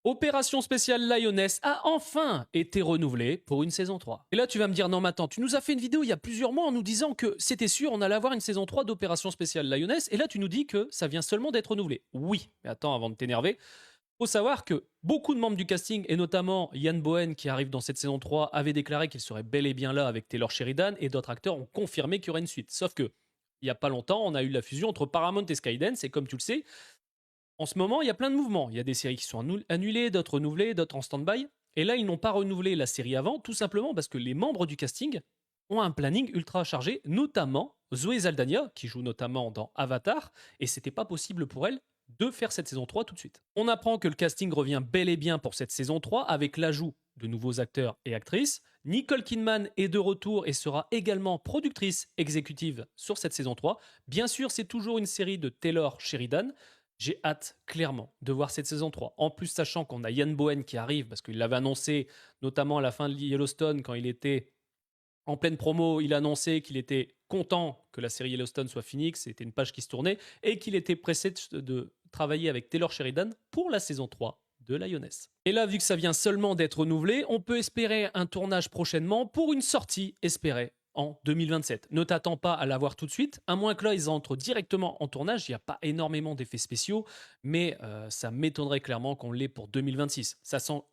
Opération spéciale Lioness a enfin été renouvelée pour une saison 3. Et là, tu vas me dire, non, mais attends, tu nous as fait une vidéo il y a plusieurs mois en nous disant que c'était sûr, on allait avoir une saison 3 d'Opération spéciale Lioness, et là, tu nous dis que ça vient seulement d'être renouvelé. Oui, mais attends, avant de t'énerver, faut savoir que beaucoup de membres du casting, et notamment Ian Bohen qui arrive dans cette saison 3, avaient déclaré qu'il serait bel et bien là avec Taylor Sheridan, et d'autres acteurs ont confirmé qu'il y aurait une suite. Sauf que, il n'y a pas longtemps, on a eu la fusion entre Paramount et Skydance, et comme tu le sais, en ce moment, il y a plein de mouvements. Il y a des séries qui sont annulées, d'autres renouvelées, d'autres en stand-by. Et là, ils n'ont pas renouvelé la série avant, tout simplement parce que les membres du casting ont un planning ultra chargé, notamment Zoé Saldana, qui joue notamment dans Avatar, et c'était pas possible pour elle de faire cette saison 3 tout de suite. On apprend que le casting revient bel et bien pour cette saison 3 avec l'ajout de nouveaux acteurs et actrices. Nicole Kidman est de retour et sera également productrice exécutive sur cette saison 3. Bien sûr, c'est toujours une série de Taylor Sheridan. J'ai hâte, clairement, de voir cette saison 3. En plus, sachant qu'on a Ian Bohen qui arrive, parce qu'il l'avait annoncé, notamment à la fin de Yellowstone, quand il était en pleine promo, il a annoncé qu'il était content que la série Yellowstone soit finie, que c'était une page qui se tournait, et qu'il était pressé de travailler avec Taylor Sheridan pour la saison 3 de Lioness. Et là, vu que ça vient seulement d'être renouvelé, on peut espérer un tournage prochainement pour une sortie espérée en 2027. Ne t'attends pas à la voir tout de suite, à moins que là, ils entrent directement en tournage. Il n'y a pas énormément d'effets spéciaux, mais ça m'étonnerait clairement qu'on l'ait pour 2026. Sachant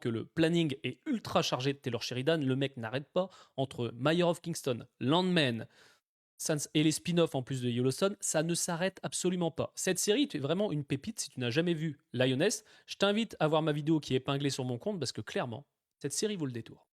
que le planning est ultra chargé de Taylor Sheridan, le mec n'arrête pas entre Mayor of Kingston, Landman, et les spin-offs en plus de Yellowstone, ça ne s'arrête absolument pas. Cette série est vraiment une pépite. Si tu n'as jamais vu Lioness, je t'invite à voir ma vidéo qui est épinglée sur mon compte parce que clairement, cette série vaut le détour.